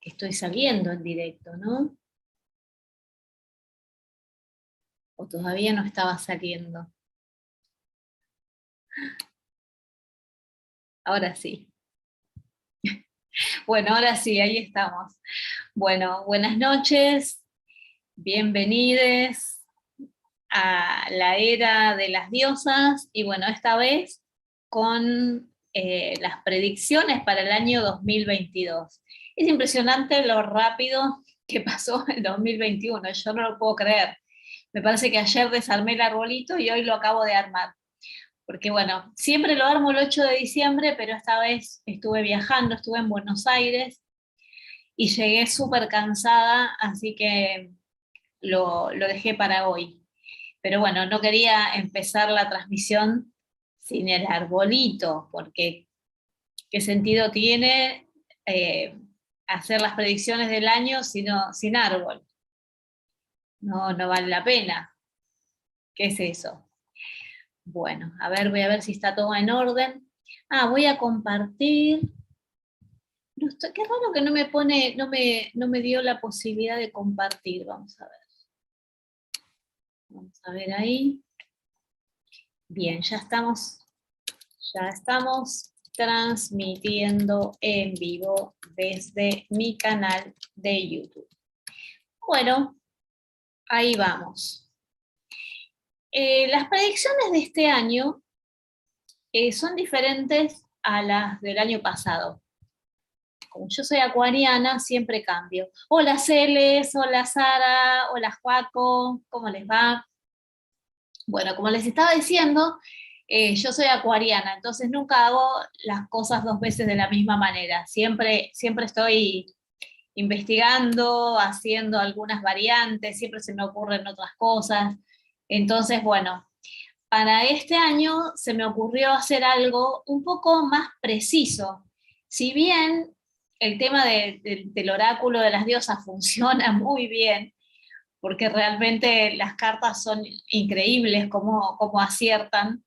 estoy saliendo en directo, ¿no? O todavía no estaba saliendo. Ahora sí. Bueno, ahora sí, ahí estamos. Bueno, buenas noches, bienvenidos a la era de las diosas, y bueno, esta vez con las predicciones para el año 2022. Es impresionante lo rápido que pasó el 2021, yo no lo puedo creer. Me parece que ayer desarmé el arbolito y hoy lo acabo de armar. Porque bueno, siempre lo armo el 8 de diciembre, pero esta vez estuve viajando, estuve en Buenos Aires y llegué súper cansada, así que lo dejé para hoy. Pero bueno, no quería empezar la transmisión sin el arbolito, porque ¿qué sentido tiene hacer las predicciones del año sin árbol? No, no vale la pena. ¿Qué es eso? Bueno, a ver, voy a ver si está todo en orden. Ah, voy a compartir. No qué raro que no me pone, no me dio la posibilidad de compartir. Vamos a ver. Vamos a ver ahí. Bien, ya estamos transmitiendo en vivo desde mi canal de YouTube. Bueno, ahí vamos. Las predicciones de este año son diferentes a las del año pasado. Como yo soy acuariana, siempre cambio. Hola Celes, hola Sara, hola Joaco, ¿cómo les va? Bueno, como les estaba diciendo, yo soy acuariana, entonces nunca hago las cosas dos veces de la misma manera. Siempre estoy investigando, haciendo algunas variantes, siempre se me ocurren otras cosas. Entonces, bueno, para este año se me ocurrió hacer algo un poco más preciso. Si bien el tema del oráculo de las diosas funciona muy bien, porque realmente las cartas son increíbles cómo aciertan,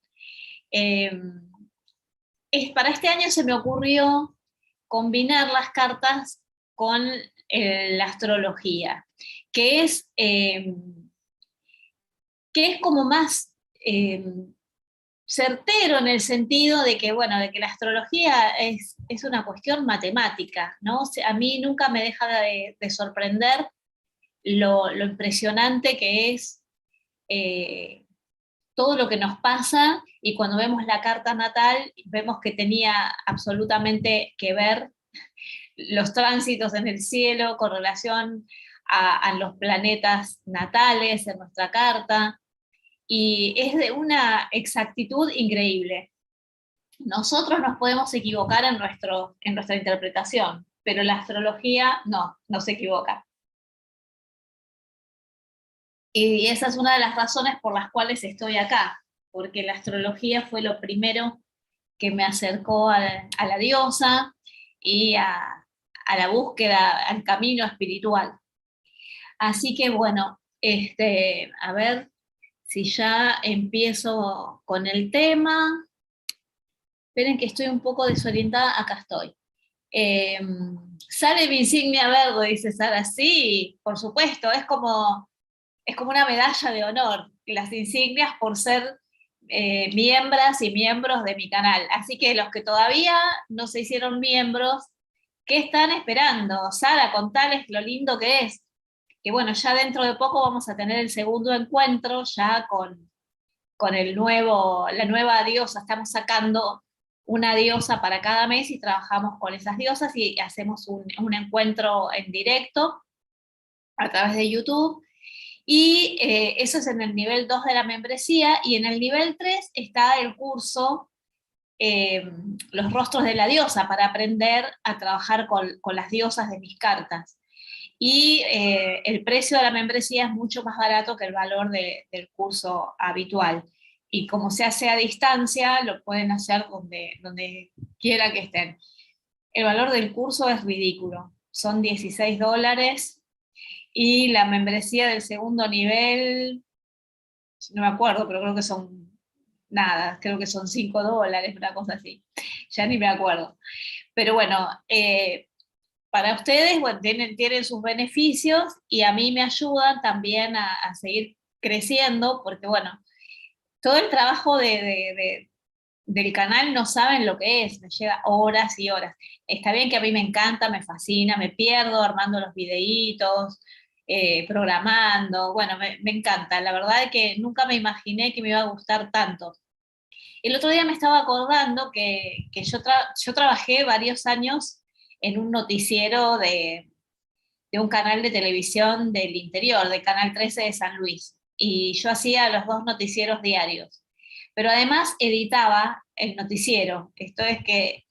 eh, para este año se me ocurrió combinar las cartas con la astrología, que es, eh, que es como más certero en el sentido de que, bueno, de que la astrología es una cuestión matemática, ¿no? O sea, a mí nunca me deja de sorprender lo impresionante que es eh, todo lo que nos pasa, y cuando vemos la carta natal vemos que tenía absolutamente que ver los tránsitos en el cielo con relación a los planetas natales en nuestra carta, y es de una exactitud increíble. Nosotros nos podemos equivocar en nuestra interpretación, pero la astrología no se equivoca. Y esa es una de las razones por las cuales estoy acá, porque la astrología fue lo primero que me acercó a la diosa y a la búsqueda, al camino espiritual. Así que bueno, a ver si ya empiezo con el tema. Esperen que estoy un poco desorientada, acá estoy. Eh, Sale mi insignia verde, dice Sara. Sí, por supuesto, es como una medalla de honor, las insignias por ser miembros y miembros de mi canal. Así que los que todavía no se hicieron miembros, ¿qué están esperando? Sara, contales lo lindo que es. Que bueno, ya dentro de poco vamos a tener el segundo encuentro, ya con la nueva diosa. Estamos sacando una diosa para cada mes y trabajamos con esas diosas y hacemos un encuentro en directo a través de YouTube. Y eso es en el nivel 2 de la membresía, y en el nivel 3 está el curso Los rostros de la diosa, para aprender a trabajar con las diosas de mis cartas. Y el precio de la membresía es mucho más barato que el valor del curso habitual. Y como se hace a distancia, lo pueden hacer donde quiera que estén. El valor del curso es ridículo, son $16, y la membresía del segundo nivel, no me acuerdo, pero creo que son nada, creo que son $5, una cosa así, ya ni me acuerdo. Pero bueno, para ustedes, bueno, tienen sus beneficios y a mí me ayudan también a seguir creciendo, porque bueno, todo el trabajo del canal no saben lo que es, me lleva horas y horas. Está bien que a mí me encanta, me fascina, me pierdo armando los videitos, programando, bueno, me encanta. La verdad es que nunca me imaginé que me iba a gustar tanto. El otro día me estaba acordando que yo trabajé varios años en un noticiero de un canal de televisión del interior, de Canal 13 de San Luis, y yo hacía los dos noticieros diarios. Pero además editaba el noticiero, esto es que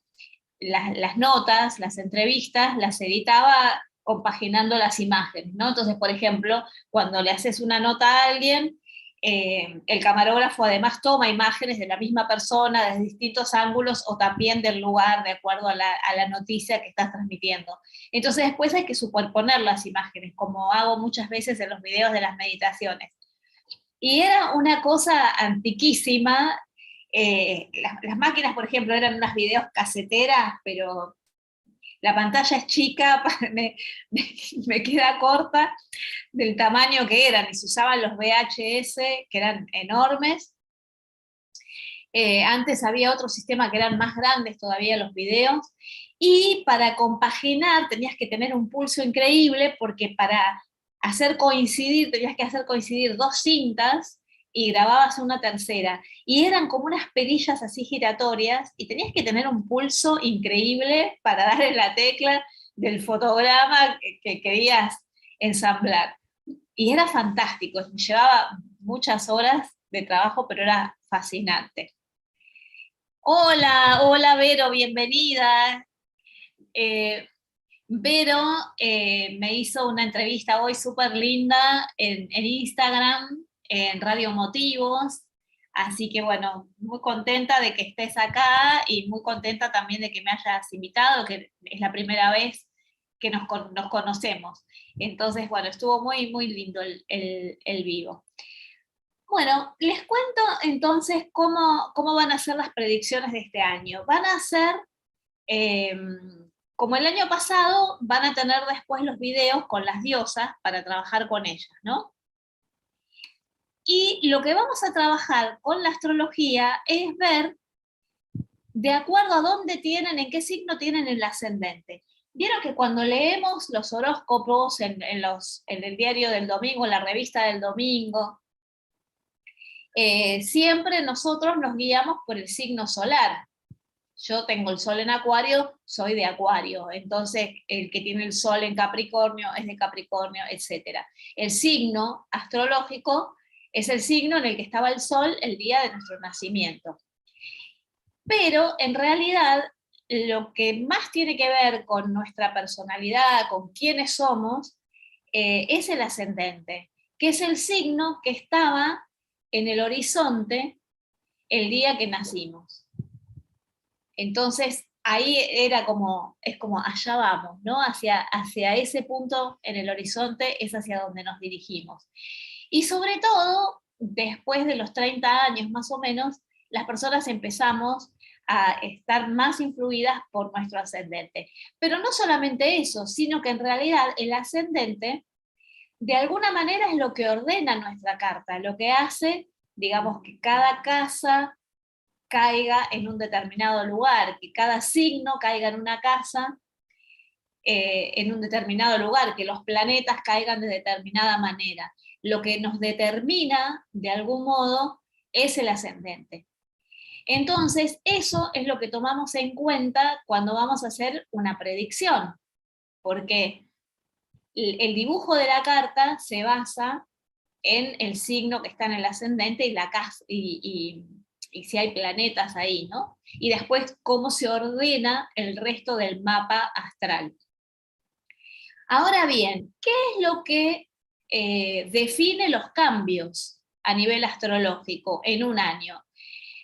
las notas, las entrevistas, las editaba compaginando las imágenes, ¿no? Entonces, por ejemplo, cuando le haces una nota a alguien, el camarógrafo además toma imágenes de la misma persona desde distintos ángulos o también del lugar de acuerdo a la noticia que estás transmitiendo. Entonces después hay que superponer las imágenes, como hago muchas veces en los videos de las meditaciones. Y era una cosa antiquísima. Las máquinas, por ejemplo, eran unas videos caseteras, pero la pantalla es chica, me queda corta del tamaño que eran, y se usaban los VHS, que eran enormes. Antes había otro sistema que eran más grandes todavía los videos, y para compaginar tenías que tener un pulso increíble, porque para tenías que hacer coincidir dos cintas, y grababas una tercera, y eran como unas perillas así giratorias, y tenías que tener un pulso increíble para darle la tecla del fotograma que querías ensamblar. Y era fantástico, me llevaba muchas horas de trabajo, pero era fascinante. Hola, hola Vero, bienvenida. Eh, Vero me hizo una entrevista hoy súper linda en Instagram, en Radio Motivos, así que bueno, muy contenta de que estés acá y muy contenta también de que me hayas invitado, que es la primera vez que nos conocemos. Entonces, bueno, estuvo muy, muy lindo el vivo. Bueno, les cuento entonces cómo van a ser las predicciones de este año. Van a ser, eh, como el año pasado, van a tener después los videos con las diosas para trabajar con ellas, ¿no? Y lo que vamos a trabajar con la astrología es ver de acuerdo a dónde tienen, en qué signo tienen el ascendente. Vieron que cuando leemos los horóscopos en el diario del domingo, en la revista del domingo, siempre nosotros nos guiamos por el signo solar. Yo tengo el sol en Acuario, soy de Acuario, entonces el que tiene el sol en Capricornio es de Capricornio, etc. El signo astrológico es el signo en el que estaba el sol el día de nuestro nacimiento. Pero en realidad lo que más tiene que ver con nuestra personalidad, con quiénes somos, es el ascendente, que es el signo que estaba en el horizonte el día que nacimos. Entonces, ahí es como allá vamos, ¿no? Hacia ese punto en el horizonte es hacia donde nos dirigimos. Y sobre todo, después de los 30 años más o menos, las personas empezamos a estar más influidas por nuestro ascendente. Pero no solamente eso, sino que en realidad el ascendente, de alguna manera, es lo que ordena nuestra carta, lo que hace, digamos, que cada casa caiga en un determinado lugar, que cada signo caiga en una casa, en un determinado lugar, que los planetas caigan de determinada manera. Lo que nos determina, de algún modo, es el ascendente. Entonces, eso es lo que tomamos en cuenta cuando vamos a hacer una predicción, porque el dibujo de la carta se basa en el signo que está en el ascendente y la casa, y si hay planetas ahí, ¿no? Y después cómo se ordena el resto del mapa astral. Ahora bien, ¿qué es lo que define los cambios a nivel astrológico en un año?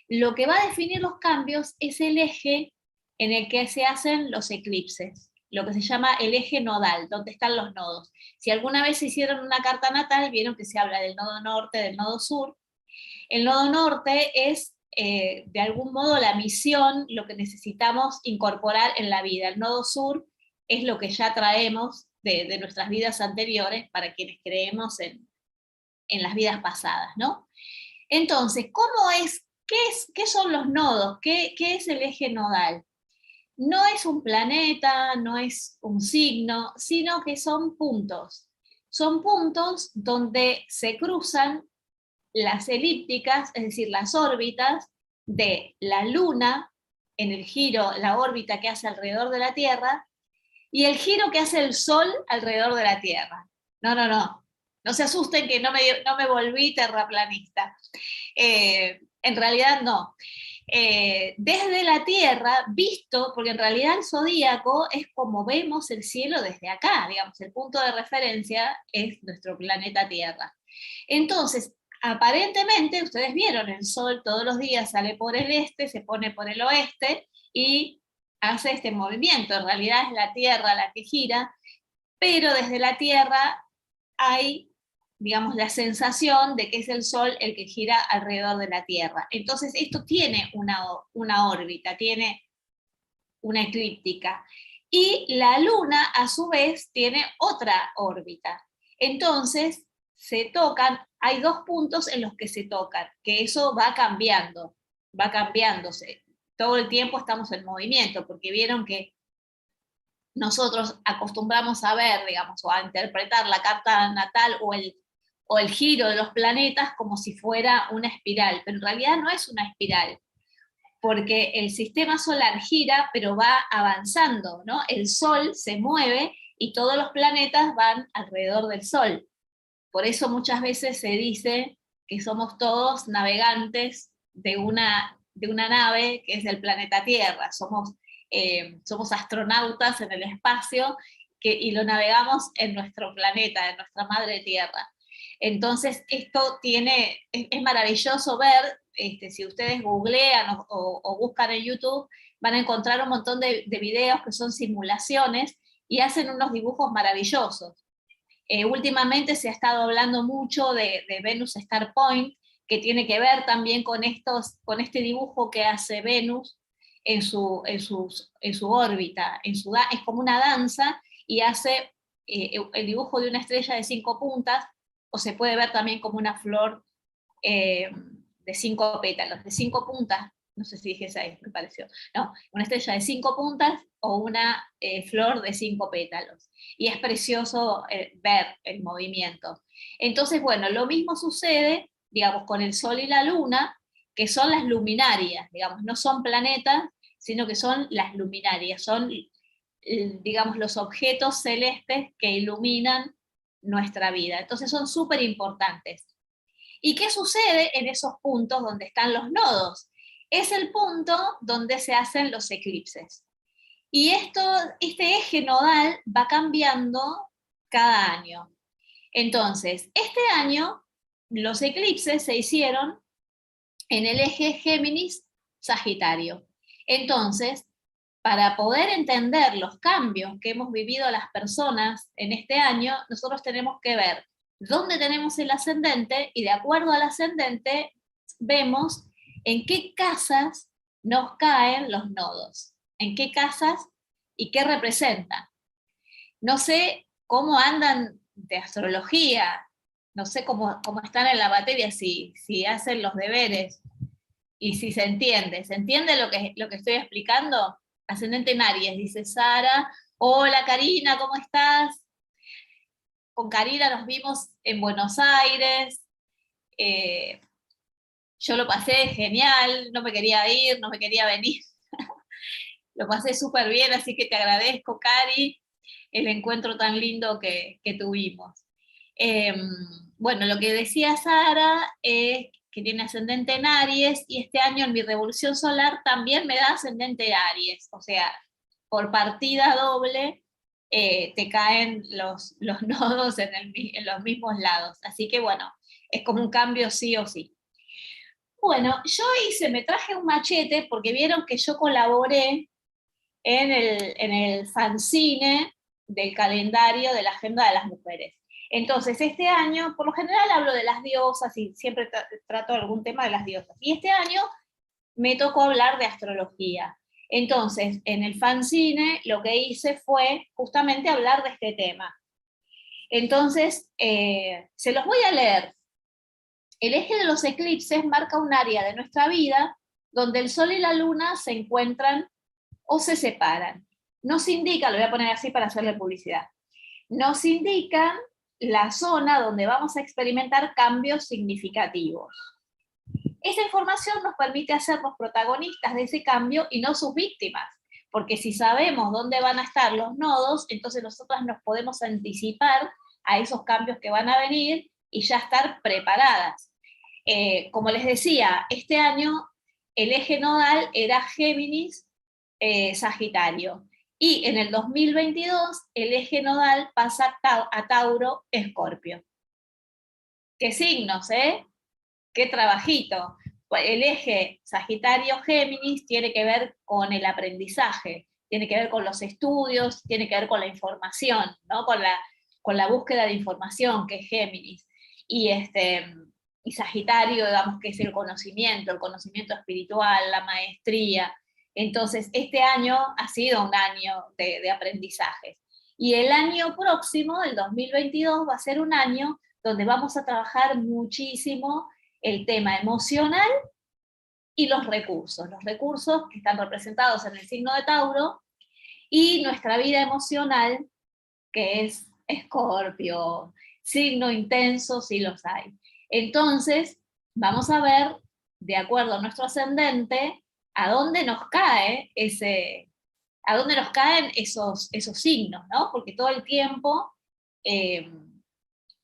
Lo que va a definir los cambios es el eje en el que se hacen los eclipses, lo que se llama el eje nodal, donde están los nodos. Si alguna vez se hicieron una carta natal, vieron que se habla del nodo norte, del nodo sur. El nodo norte es, de algún modo, la misión, lo que necesitamos incorporar en la vida. El nodo sur es lo que ya traemos de nuestras vidas anteriores para quienes creemos en las vidas pasadas, ¿no? Entonces, ¿qué son los nodos? ¿Qué es el eje nodal? No es un planeta, no es un signo, sino que son puntos. Son puntos donde se cruzan las elípticas, es decir, las órbitas de la Luna en el giro, la órbita que hace alrededor de la Tierra, y el giro que hace el Sol alrededor de la Tierra. No se asusten que no me volví terraplanista. En realidad no. Desde la Tierra, visto, porque en realidad el zodíaco es como vemos el cielo desde acá, digamos, el punto de referencia es nuestro planeta Tierra. Entonces, aparentemente, ustedes vieron, el Sol todos los días sale por el este, se pone por el oeste, y hace este movimiento. En realidad es la Tierra la que gira, pero desde la Tierra hay, digamos, la sensación de que es el Sol el que gira alrededor de la Tierra. Entonces esto tiene una órbita, tiene una eclíptica. Y la Luna, a su vez, tiene otra órbita. Entonces, se tocan, hay dos puntos en los que se tocan, que eso va cambiando, va cambiándose. Todo el tiempo estamos en movimiento, porque vieron que nosotros acostumbramos a ver, digamos, o a interpretar la carta natal o el giro de los planetas como si fuera una espiral, pero en realidad no es una espiral, porque el sistema solar gira, pero va avanzando, ¿no? El Sol se mueve y todos los planetas van alrededor del Sol. Por eso muchas veces se dice que somos todos navegantes de una nave que es del planeta Tierra, somos astronautas en el espacio y lo navegamos en nuestro planeta, en nuestra madre Tierra. Entonces esto es maravilloso ver, si ustedes googlean o buscan en YouTube, van a encontrar un montón de videos que son simulaciones y hacen unos dibujos maravillosos. Últimamente se ha estado hablando mucho de Venus Star Point, que tiene que ver también con este dibujo que hace Venus en su órbita, es como una danza, y hace el dibujo de una estrella de 5 puntas, o se puede ver también como una flor de 5 pétalos, de 5 puntas, no sé si dije esa, me pareció, no, una estrella de 5 puntas o una flor de 5 pétalos. Y es precioso ver el movimiento. Entonces, bueno, lo mismo sucede, digamos, con el Sol y la Luna, que son las luminarias, digamos, no son planetas, sino que son las luminarias, son, digamos, los objetos celestes que iluminan nuestra vida. Entonces son súper importantes. ¿Y qué sucede en esos puntos donde están los nodos? Es el punto donde se hacen los eclipses. Y este eje nodal va cambiando cada año. Entonces, este año los eclipses se hicieron en el eje Géminis-Sagitario. Entonces, para poder entender los cambios que hemos vivido las personas en este año, nosotros tenemos que ver dónde tenemos el ascendente, y de acuerdo al ascendente vemos en qué casas nos caen los nodos, en qué casas y qué representan. No sé cómo andan de astrología, no sé cómo están en la materia, si hacen los deberes y si se entiende. ¿Se entiende lo que estoy explicando? Ascendente en Aries, dice Sara. Hola Karina, ¿cómo estás? Con Karina nos vimos en Buenos Aires. Yo lo pasé genial, no me quería ir, no me quería venir. Lo pasé súper bien, así que te agradezco, Cari, el encuentro tan lindo que tuvimos. Bueno, lo que decía Sara es que tiene ascendente en Aries, y este año en mi revolución solar también me da ascendente Aries, o sea, por partida doble te caen los nodos en los mismos lados, así que bueno, es como un cambio sí o sí. Bueno, me traje un machete porque vieron que yo colaboré en el fanzine del calendario de la Agenda de las Mujeres. Entonces, este año, por lo general hablo de las diosas y siempre trato algún tema de las diosas. Y este año me tocó hablar de astrología. Entonces, en el fanzine lo que hice fue justamente hablar de este tema. Entonces, se los voy a leer. El eje de los eclipses marca un área de nuestra vida donde el Sol y la Luna se encuentran o se separan. Nos indica, lo voy a poner así para hacerle publicidad, nos indican la zona donde vamos a experimentar cambios significativos. Esta información nos permite hacernos protagonistas de ese cambio y no sus víctimas, porque si sabemos dónde van a estar los nodos, entonces nosotras nos podemos anticipar a esos cambios que van a venir y ya estar preparadas. Como les decía, este año el eje nodal era Géminis, Sagitario, y en el 2022 el eje nodal pasa a Tauro, Escorpio. ¿Qué signos, qué trabajito? El eje Sagitario-Géminis tiene que ver con el aprendizaje, tiene que ver con los estudios, tiene que ver con la información, ¿no? con la búsqueda de información, que es Géminis. Y Sagitario, digamos, que es el conocimiento espiritual, la maestría. Entonces, este año ha sido un año de aprendizaje. Y el año próximo, el 2022, va a ser un año donde vamos a trabajar muchísimo el tema emocional y los recursos que están representados en el signo de Tauro, y nuestra vida emocional, que es Escorpio, signo intenso si los hay. Entonces, vamos a ver, de acuerdo a nuestro ascendente, a dónde nos caen esos signos, ¿no? Porque todo el tiempo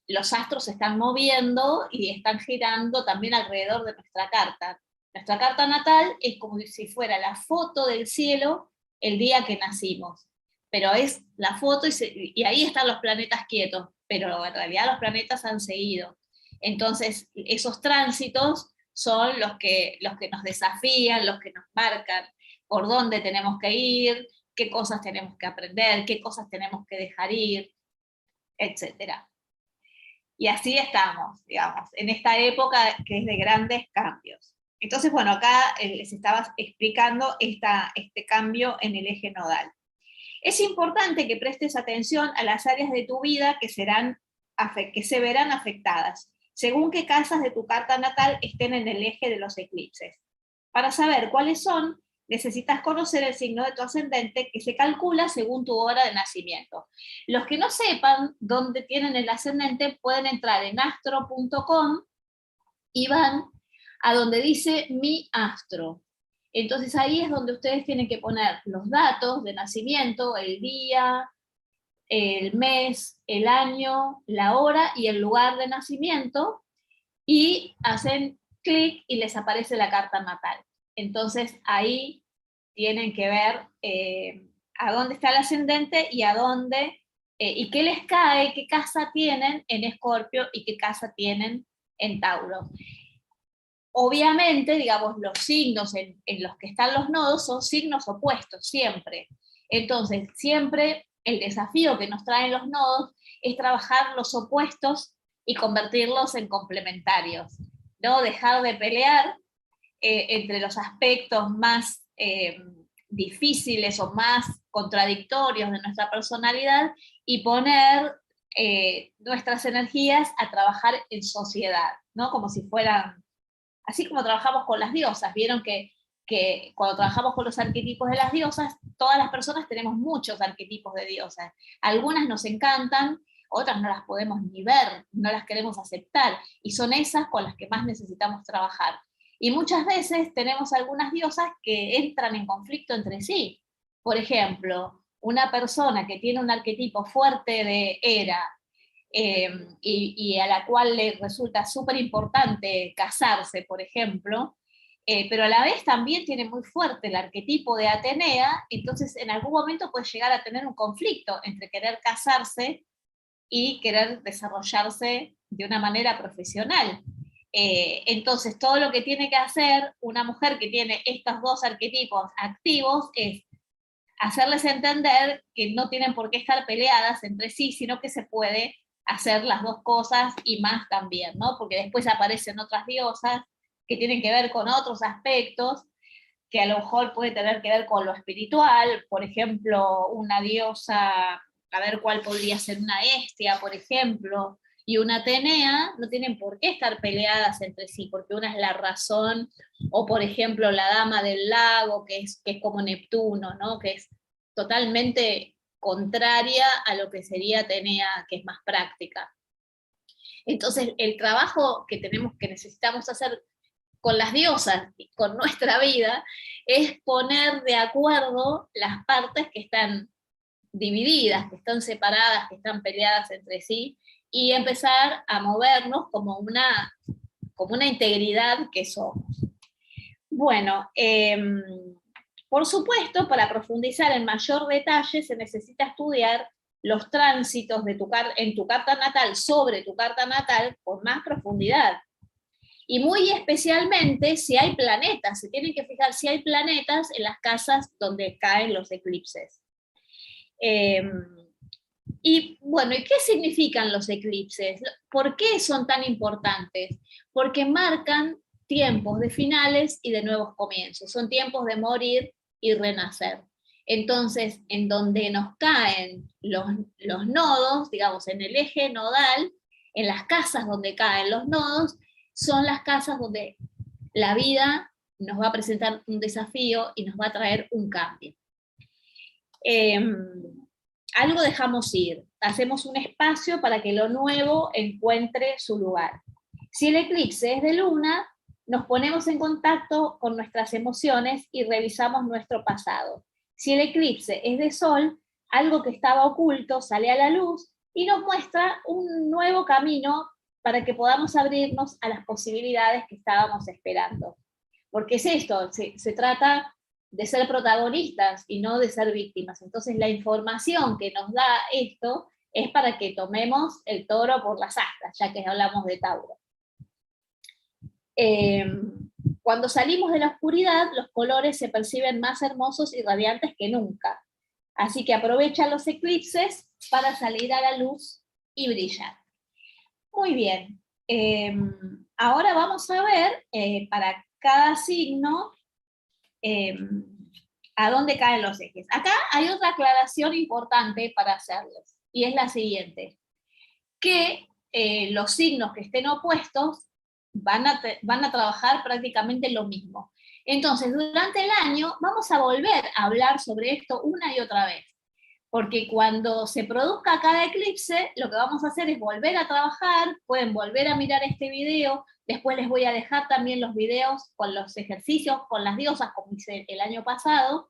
los astros se están moviendo y están girando también alrededor de nuestra carta. Nuestra carta natal es como si fuera la foto del cielo el día que nacimos, pero es la foto y ahí están los planetas quietos, pero en realidad los planetas han seguido. Entonces, esos tránsitos son los que nos desafían, los que nos marcan por dónde tenemos que ir, qué cosas tenemos que aprender, qué cosas tenemos que dejar ir, etcétera. Y así estamos, digamos, en esta época que es de grandes cambios. Entonces, bueno, acá les estaba explicando este cambio en el eje nodal. Es importante que prestes atención a las áreas de tu vida que se verán afectadas, según qué casas de tu carta natal estén en el eje de los eclipses. Para saber cuáles son, necesitas conocer el signo de tu ascendente, que se calcula según tu hora de nacimiento. Los que no sepan dónde tienen el ascendente pueden entrar en astro.com y van a donde dice Mi Astro. Entonces ahí es donde ustedes tienen que poner los datos de nacimiento, el día, el mes, el año, la hora y el lugar de nacimiento, y hacen clic y les aparece la carta natal. Entonces ahí tienen que ver a dónde está el ascendente y a dónde, y qué les cae, qué casa tienen en Escorpio y qué casa tienen en Tauro. Obviamente, digamos, los signos en los que están los nodos son signos opuestos, siempre. Entonces, siempre el desafío que nos traen los nodos es trabajar los opuestos y convertirlos en complementarios, ¿no? Dejar de pelear entre los aspectos más difíciles o más contradictorios de nuestra personalidad y poner nuestras energías a trabajar en sociedad, ¿no? Como si fueran, así como trabajamos con las diosas, vieron que cuando trabajamos con los arquetipos de las diosas, todas las personas tenemos muchos arquetipos de diosas. Algunas nos encantan, otras no las podemos ni ver, no las queremos aceptar, y son esas con las que más necesitamos trabajar. Y muchas veces tenemos algunas diosas que entran en conflicto entre sí. Por ejemplo, una persona que tiene un arquetipo fuerte de Hera, y a la cual le resulta súper importante casarse, por ejemplo, pero a la vez también tiene muy fuerte el arquetipo de Atenea, entonces en algún momento puede llegar a tener un conflicto entre querer casarse y querer desarrollarse de una manera profesional. Entonces todo lo que tiene que hacer una mujer que tiene estos dos arquetipos activos es hacerles entender que no tienen por qué estar peleadas entre sí, sino que se puede hacer las dos cosas y más también, ¿no? Porque después aparecen otras diosas que tienen que ver con otros aspectos, que a lo mejor puede tener que ver con lo espiritual, por ejemplo, una diosa, a ver cuál podría ser, una Hestia, por ejemplo, y una Atenea, no tienen por qué estar peleadas entre sí, porque una es la razón, o por ejemplo la Dama del Lago, que es como Neptuno, ¿no? Que es totalmente contraria a lo que sería Atenea, que es más práctica. Entonces, el trabajo que necesitamos hacer con las diosas y con nuestra vida es poner de acuerdo las partes que están divididas, que están separadas, que están peleadas entre sí, y empezar a movernos como una integridad que somos. Bueno, por supuesto, para profundizar en mayor detalle se necesita estudiar los tránsitos en tu carta natal sobre tu carta natal con más profundidad. Y muy especialmente si hay planetas, se tienen que fijar si hay planetas en las casas donde caen los eclipses. Y bueno, ¿y qué significan los eclipses? ¿Por qué son tan importantes? Porque marcan tiempos de finales y de nuevos comienzos, son tiempos de morir y renacer. Entonces, en donde nos caen los nodos, digamos, en el eje nodal, en las casas donde caen los nodos, son las casas donde la vida nos va a presentar un desafío y nos va a traer un cambio. Algo dejamos ir, hacemos un espacio para que lo nuevo encuentre su lugar. Si el eclipse es de luna, nos ponemos en contacto con nuestras emociones y revisamos nuestro pasado. Si el eclipse es de sol, algo que estaba oculto sale a la luz y nos muestra un nuevo camino para que podamos abrirnos a las posibilidades que estábamos esperando. Porque es esto, se trata de ser protagonistas y no de ser víctimas. Entonces la información que nos da esto es para que tomemos el toro por las astas, ya que hablamos de Tauro. Cuando salimos de la oscuridad, los colores se perciben más hermosos y radiantes que nunca. Así que aprovecha los eclipses para salir a la luz y brillar. Muy bien. Ahora vamos a ver para cada signo a dónde caen los ejes. Acá hay otra aclaración importante para hacerles, y es la siguiente, que los signos que estén opuestos van a trabajar prácticamente lo mismo. Entonces, durante el año vamos a volver a hablar sobre esto una y otra vez, porque cuando se produzca cada eclipse, lo que vamos a hacer es volver a trabajar, pueden volver a mirar este video, después les voy a dejar también los videos con los ejercicios, con las diosas, como hice el año pasado,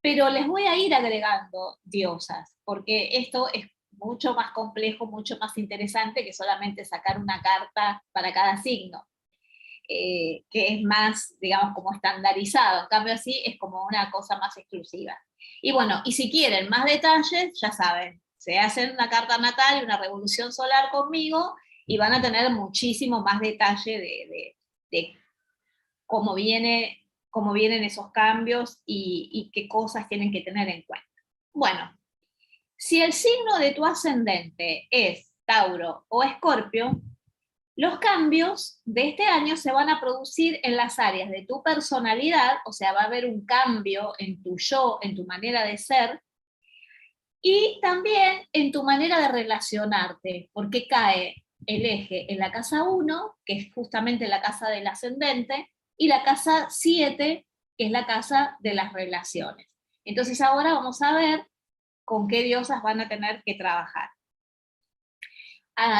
pero les voy a ir agregando diosas, porque esto es mucho más complejo, mucho más interesante que solamente sacar una carta para cada signo, que es más, digamos, como estandarizado. En cambio así es como una cosa más exclusiva. Y bueno, y si quieren más detalles, ya saben, se hacen una carta natal y una revolución solar conmigo y van a tener muchísimo más detalle de cómo vienen esos cambios y qué cosas tienen que tener en cuenta. Bueno, si el signo de tu ascendente es Tauro o Escorpio, los cambios de este año se van a producir en las áreas de tu personalidad, o sea, va a haber un cambio en tu yo, en tu manera de ser, y también en tu manera de relacionarte, porque cae el eje en la casa 1, que es justamente la casa del ascendente, y la casa 7, que es la casa de las relaciones. Entonces ahora vamos a ver con qué diosas van a tener que trabajar.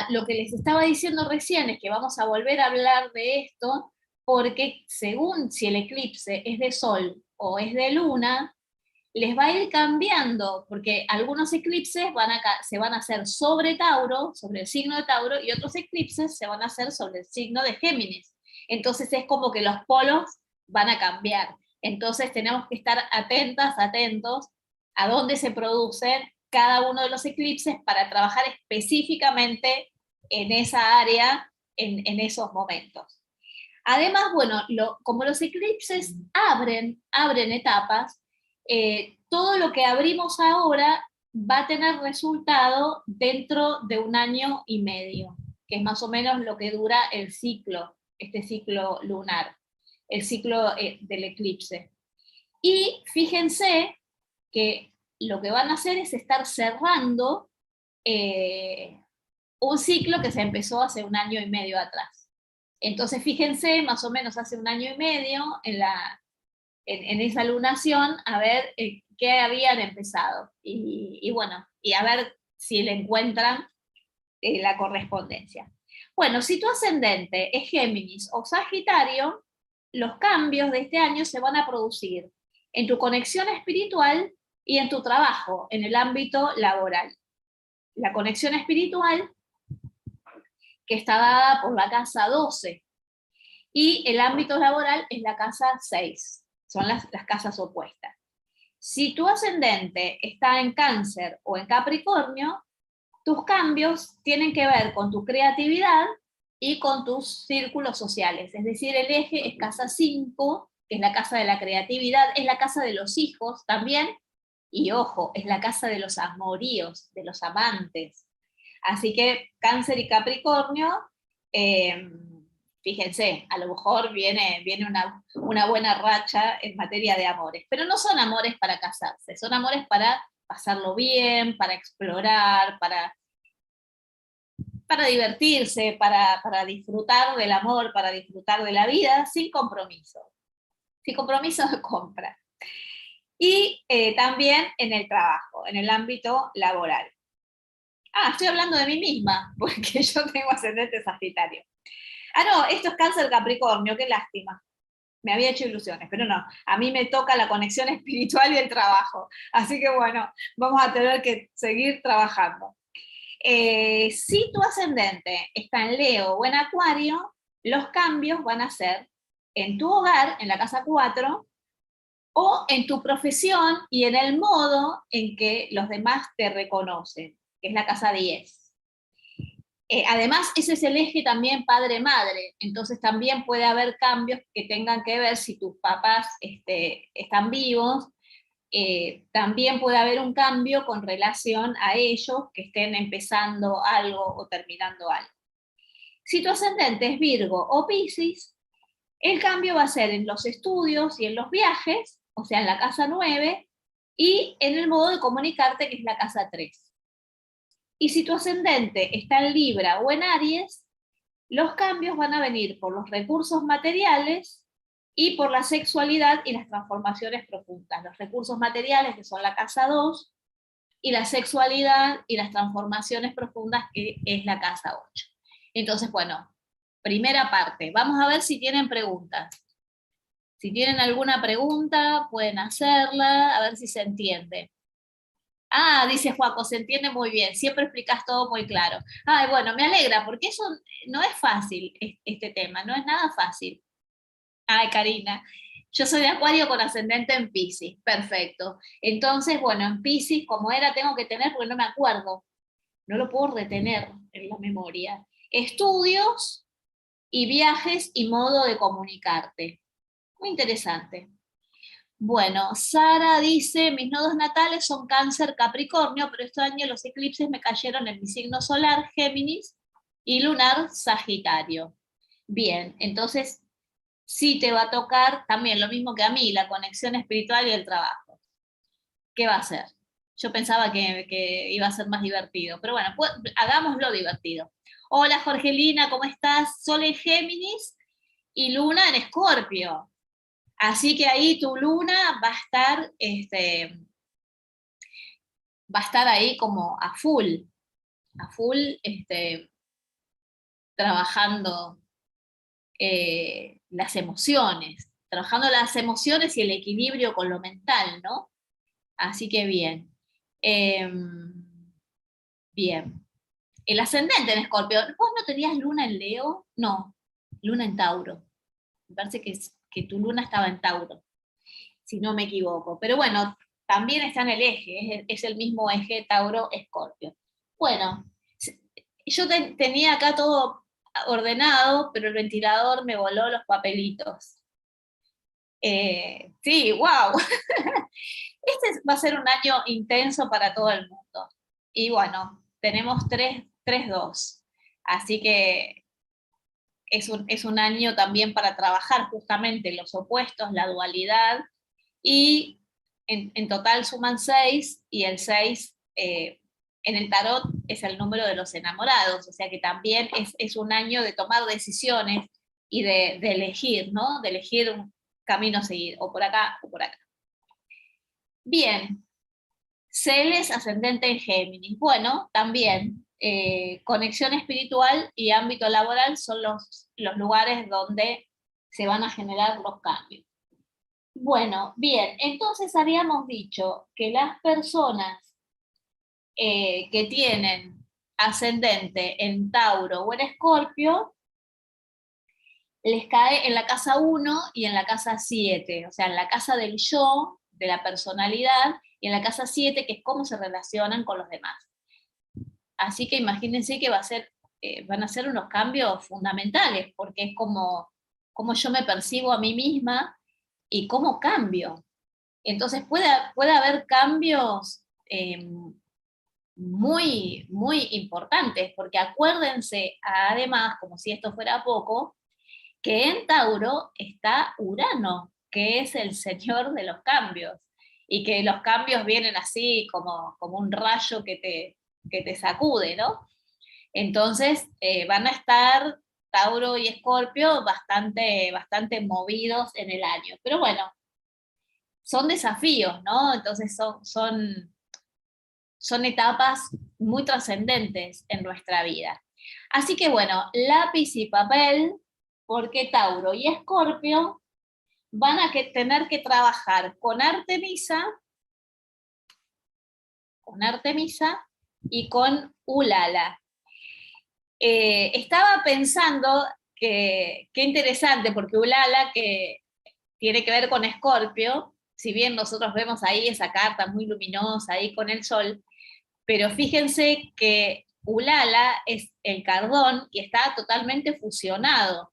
Lo que les estaba diciendo recién es que vamos a volver a hablar de esto, porque según si el eclipse es de sol o es de luna, les va a ir cambiando, porque algunos eclipses se van a hacer sobre Tauro, sobre el signo de Tauro, y otros eclipses se van a hacer sobre el signo de Géminis. Entonces es como que los polos van a cambiar. Entonces tenemos que estar atentos a dónde se producen cada uno de los eclipses para trabajar específicamente en esa área, en esos momentos. Además, bueno, como los eclipses abren etapas, todo lo que abrimos ahora va a tener resultado dentro de 1 año y medio, que es más o menos lo que dura el ciclo, este ciclo lunar. el ciclo del eclipse. Y fíjense que lo que van a hacer es estar cerrando un ciclo que se empezó hace 1 año y medio atrás. Entonces fíjense, más o menos hace 1 año y medio, en esa lunación, a ver qué habían empezado. Y bueno, y a ver si le encuentran la correspondencia. Bueno, si tu ascendente es Géminis o Sagitario, los cambios de este año se van a producir en tu conexión espiritual y en tu trabajo, en el ámbito laboral. La conexión espiritual, que está dada por la casa 12, y el ámbito laboral es la casa 6, son las casas opuestas. Si tu ascendente está en Cáncer o en Capricornio, tus cambios tienen que ver con tu creatividad y con tus círculos sociales, es decir, el eje es casa 5, que es la casa de la creatividad, es la casa de los hijos también, y ojo, es la casa de los amoríos, de los amantes. Así que Cáncer y Capricornio, fíjense, a lo mejor viene una buena racha en materia de amores, pero no son amores para casarse, son amores para pasarlo bien, para explorar, para divertirse, para disfrutar del amor, para disfrutar de la vida, sin compromiso de compra. Y también en el trabajo, en el ámbito laboral. Estoy hablando de mí misma, porque yo tengo ascendente Sagitario. No, esto es Cáncer Capricornio, qué lástima. Me había hecho ilusiones, pero no. A mí me toca la conexión espiritual y el trabajo. Así que bueno, vamos a tener que seguir trabajando. Si tu ascendente está en Leo o en Acuario, los cambios van a ser en tu hogar, en la casa 4, o en tu profesión y en el modo en que los demás te reconocen, que es la casa 10. Además, ese es el eje también padre-madre, entonces también puede haber cambios que tengan que ver si tus papás están vivos, también puede haber un cambio con relación a ellos que estén empezando algo o terminando algo. Si tu ascendente es Virgo o Piscis, el cambio va a ser en los estudios y en los viajes, o sea, en la casa 9, y en el modo de comunicarte, que es la casa 3. Y si tu ascendente está en Libra o en Aries, los cambios van a venir por los recursos materiales y por la sexualidad y las transformaciones profundas. Los recursos materiales, que son la casa 2, y la sexualidad y las transformaciones profundas, que es la casa 8. Entonces, bueno, primera parte. Vamos a ver si tienen preguntas. Si tienen alguna pregunta, pueden hacerla, a ver si se entiende. Dice Joaco, se entiende muy bien, siempre explicas todo muy claro. Bueno, me alegra, porque eso no es fácil, este tema, no es nada fácil. Karina, yo soy de Acuario con ascendente en Piscis, perfecto. Entonces, bueno, en Piscis, como era, tengo que tener, porque no me acuerdo, no lo puedo retener en la memoria. Estudios y viajes y modo de comunicarte. Muy interesante. Bueno, Sara dice, mis nodos natales son Cáncer, Capricornio, pero este año los eclipses me cayeron en mi signo solar, Géminis, y lunar, Sagitario. Bien, entonces sí te va a tocar también lo mismo que a mí, la conexión espiritual y el trabajo. ¿Qué va a ser? Yo pensaba que iba a ser más divertido, pero bueno, pues, hagámoslo divertido. Hola Jorgelina, ¿cómo estás? Sol en Géminis y Luna en Escorpio. Así que ahí tu luna va a estar ahí como a full, trabajando trabajando las emociones y el equilibrio con lo mental, ¿no? Así que bien. Bien. El ascendente en Escorpio. ¿Vos no tenías luna en Leo? No, luna en Tauro. Me parece que tu luna estaba en Tauro, si no me equivoco. Pero bueno, también está en el eje, es el mismo eje Tauro-Escorpio. Bueno, yo tenía acá todo ordenado, pero el ventilador me voló los papelitos. Sí, wow. Este va a ser un año intenso para todo el mundo. Y bueno, tenemos 3-2. Así que es un año también para trabajar justamente los opuestos, la dualidad, y en total suman 6, y el 6 en el tarot es el número de los enamorados, o sea que también es un año de tomar decisiones y de elegir, ¿no? De elegir un camino a seguir, o por acá o por acá. Bien, Celes ascendente en Géminis. Bueno, también conexión espiritual y ámbito laboral son los lugares donde se van a generar los cambios. Bueno, bien, entonces habíamos dicho que las personas que tienen ascendente en Tauro o en Escorpio, les cae en la casa 1 y en la casa 7, o sea, en la casa del yo, de la personalidad, y en la casa 7, que es cómo se relacionan con los demás. Así que imagínense que van a ser unos cambios fundamentales, porque es como yo me percibo a mí misma y cómo cambio. Entonces puede haber cambios muy, muy importantes, porque acuérdense, además, como si esto fuera poco, que en Tauro está Urano, que es el señor de los cambios, y que los cambios vienen así como un rayo que te sacude, ¿no? Entonces van a estar Tauro y Escorpio bastante movidos en el año. Pero bueno, son desafíos, ¿no? Entonces son etapas muy trascendentes en nuestra vida. Así que bueno, lápiz y papel, porque Tauro y Escorpio van a tener que trabajar con Artemisa y con Ulala. Estaba pensando que qué interesante, porque Ulala, que tiene que ver con Escorpio, si bien nosotros vemos ahí esa carta muy luminosa ahí con el sol, pero fíjense que Ulala es el cardón y está totalmente fusionado.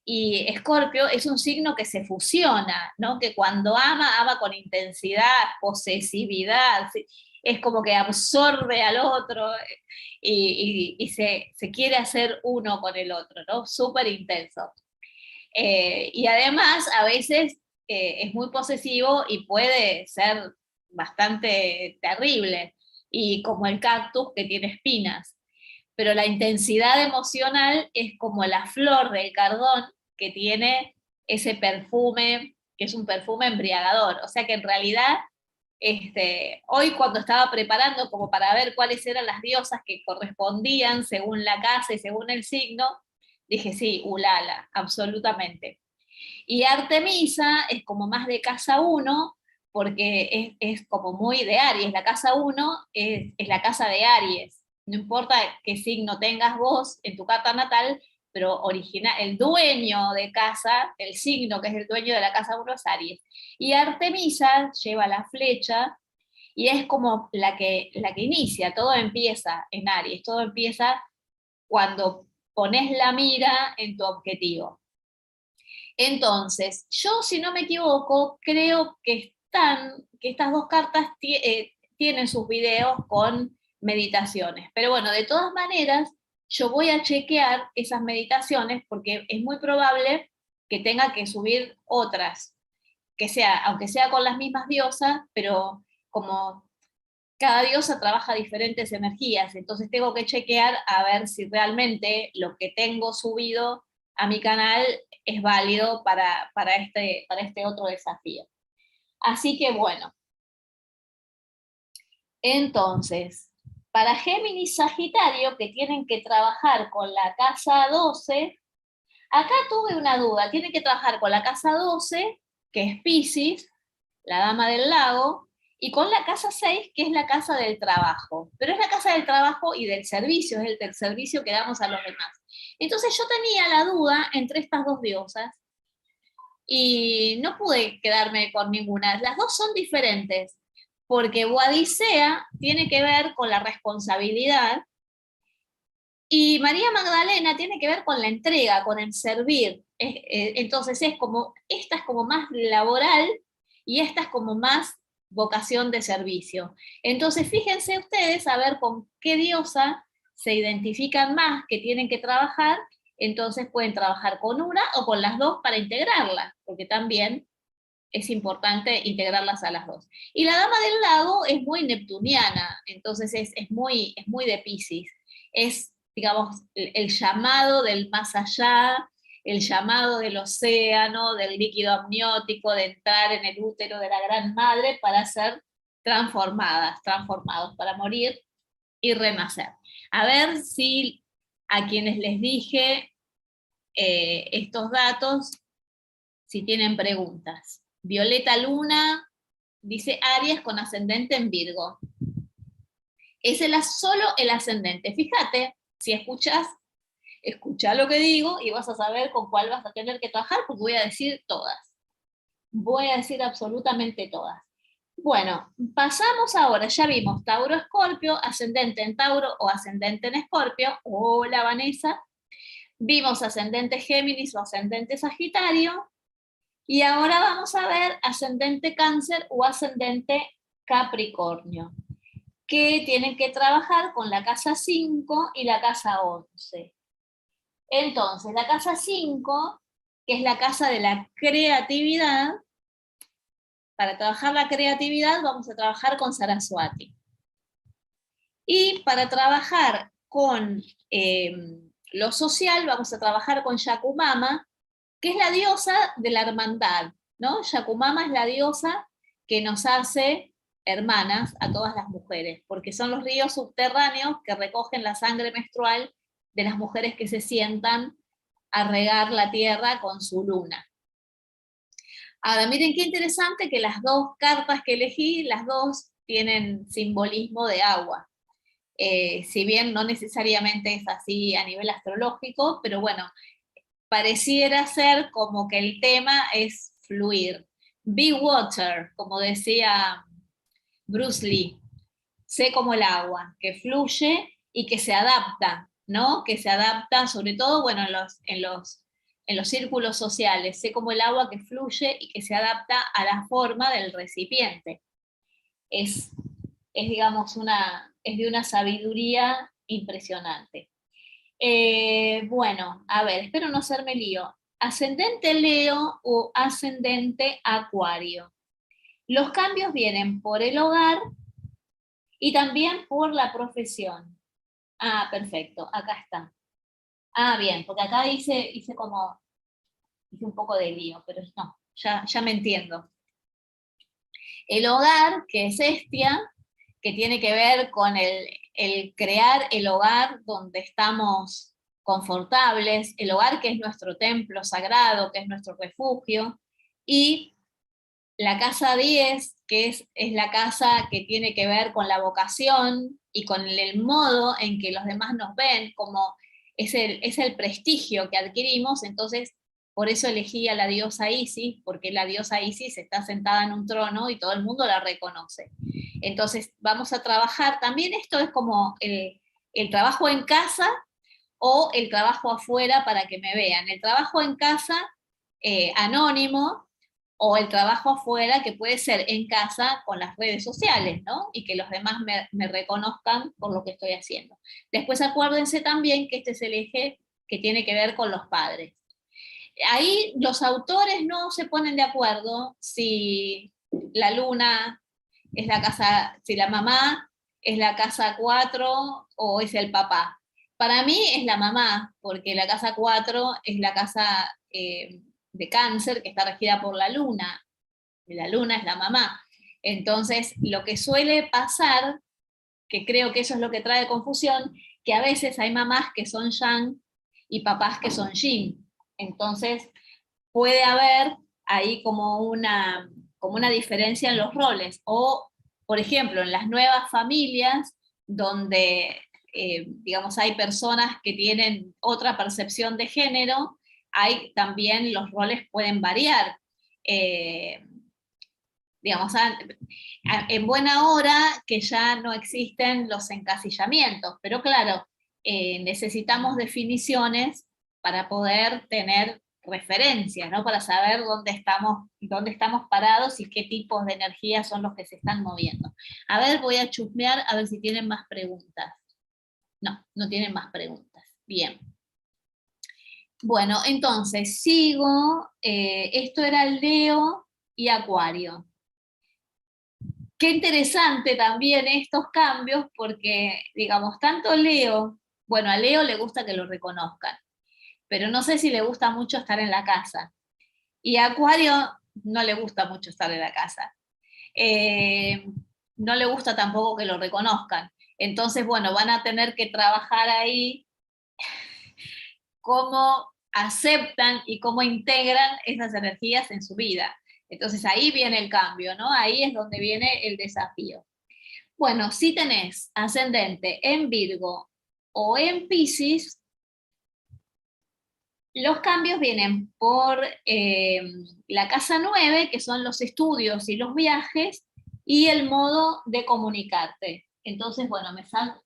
Y Escorpio es un signo que se fusiona, ¿no? Que cuando ama, ama con intensidad, posesividad, es como que absorbe al otro y se quiere hacer uno con el otro, ¿no? Súper intenso. Y además, a veces es muy posesivo y puede ser bastante terrible, y como el cactus que tiene espinas. Pero la intensidad emocional es como la flor del cardón, que tiene ese perfume, que es un perfume embriagador. O sea que en realidad, hoy cuando estaba preparando como para ver cuáles eran las diosas que correspondían según la casa y según el signo, dije sí, Ulala, absolutamente. Y Artemisa es como más de casa 1, porque es como muy de Aries. La casa 1 es la casa de Aries. No importa qué signo tengas vos en tu carta natal, pero el dueño de casa, el signo que es el dueño de la casa 1 es Aries. Y Artemisa lleva la flecha y es como la que inicia, todo empieza en Aries, todo empieza cuando pones la mira en tu objetivo. Entonces, yo, si no me equivoco, creo que estas dos cartas tienen sus videos con meditaciones. Pero bueno, de todas maneras, yo voy a chequear esas meditaciones, porque es muy probable que tenga que subir otras, aunque sea con las mismas diosas, pero como cada diosa trabaja diferentes energías, entonces tengo que chequear a ver si realmente lo que tengo subido a mi canal es válido para este otro desafío. Así que bueno, entonces, para Géminis Sagitario, que tienen que trabajar con la casa 12, acá tuve una duda, tienen que trabajar con la casa 12, que es Piscis, la dama del lago, y con la casa 6, que es la casa del trabajo. Pero es la casa del trabajo y del servicio, es el servicio que damos a los demás. Entonces yo tenía la duda entre estas dos diosas y no pude quedarme con ninguna. Las dos son diferentes, porque Boadicea tiene que ver con la responsabilidad y María Magdalena tiene que ver con la entrega, con el servir. Entonces esta es como más laboral y esta es como más vocación de servicio. Entonces fíjense ustedes a ver con qué diosa se identifican más, que tienen que trabajar, Entonces pueden trabajar con una o con las dos para integrarlas, porque también es importante integrarlas a las dos. Y la dama del lago es muy neptuniana, entonces es muy de Piscis. Es, digamos, el llamado del más allá, el llamado del océano, del líquido amniótico, de entrar en el útero de la gran madre para ser transformados, para morir y renacer. A ver si a quienes les dije estos datos, si tienen preguntas. Violeta Luna dice Aries con ascendente en Virgo. Es solo el ascendente. Fíjate, si escucha lo que digo y vas a saber con cuál vas a tener que trabajar, porque voy a decir todas. Voy a decir absolutamente todas. Bueno, pasamos ahora, ya vimos Tauro Escorpio, ascendente en Tauro o ascendente en Escorpio. Hola Vanessa. Vimos ascendente Géminis o ascendente Sagitario. Y ahora vamos a ver ascendente Cáncer o ascendente Capricornio, que tienen que trabajar con la casa 5 y la casa 11. Entonces, la casa 5, que es la casa de la creatividad, para trabajar la creatividad vamos a trabajar con Saraswati. Y para trabajar con lo social vamos a trabajar con Yakumama, que es la diosa de la hermandad, ¿no? Yakumama es la diosa que nos hace hermanas a todas las mujeres, porque son los ríos subterráneos que recogen la sangre menstrual de las mujeres que se sientan a regar la tierra con su luna. Ahora, miren qué interesante que las dos cartas que elegí, las dos tienen simbolismo de agua. Si bien no necesariamente es así a nivel astrológico, pero bueno, pareciera ser como que el tema es fluir. Be water, como decía Bruce Lee, sé como el agua, que fluye y que se adapta, ¿no? Que se adapta, sobre todo, bueno, en los círculos sociales, sé como el agua que fluye y que se adapta a la forma del recipiente. Digamos, es de una sabiduría impresionante. Bueno, a ver, espero no hacerme lío. Ascendente Leo o ascendente Acuario. Los cambios vienen por el hogar y también por la profesión. Ah, perfecto, acá está. Ah, bien, porque acá hice un poco de lío, pero no, ya me entiendo. El hogar, que es Estia, que tiene que ver con el crear el hogar donde estamos confortables, el hogar que es nuestro templo sagrado, que es nuestro refugio, y la casa 10, que es la casa que tiene que ver con la vocación y con el modo en que los demás nos ven, como es el prestigio que adquirimos. Entonces por eso elegí a la diosa Isis, porque la diosa Isis está sentada en un trono y todo el mundo la reconoce. Entonces vamos a trabajar, también esto es como el trabajo en casa o el trabajo afuera para que me vean. El trabajo en casa anónimo, o el trabajo afuera, que puede ser en casa con las redes sociales, ¿no? Y que los demás me reconozcan por lo que estoy haciendo. Después acuérdense también que este es el eje que tiene que ver con los padres. Ahí los autores no se ponen de acuerdo si la luna es la casa, si la mamá es la casa 4 o es el papá. Para mí es la mamá, porque la casa 4 es la casa de Cáncer, que está regida por la luna. La luna es la mamá. Entonces, lo que suele pasar, que creo que eso es lo que trae confusión, que a veces hay mamás que son yang y papás que son yin. Entonces, puede haber ahí como una diferencia en los roles. O, por ejemplo, en las nuevas familias, donde, digamos, hay personas que tienen otra percepción de género, hay también los roles pueden variar. Digamos, en buena hora que ya no existen los encasillamientos, pero claro, necesitamos definiciones para poder tener referencias, ¿no? Para saber dónde estamos parados y qué tipos de energías son los que se están moviendo. A ver, voy a chusmear a ver si tienen más preguntas. No, no tienen más preguntas. Bien. Bueno, entonces sigo, esto era Leo y Acuario. Qué interesante también estos cambios porque, digamos, tanto Leo, bueno, a Leo le gusta que lo reconozcan, pero no sé si le gusta mucho estar en la casa. Y a Acuario no le gusta mucho estar en la casa. Eh, no le gusta tampoco que lo reconozcan. Entonces, bueno, van a tener que trabajar ahí cómo aceptan y cómo integran esas energías en su vida. Entonces ahí viene el cambio, ¿no? Ahí es donde viene el desafío. Bueno, si tenés ascendente en Virgo o en Piscis, los cambios vienen por la casa 9, que son los estudios y los viajes, y el modo de comunicarte. Entonces, bueno,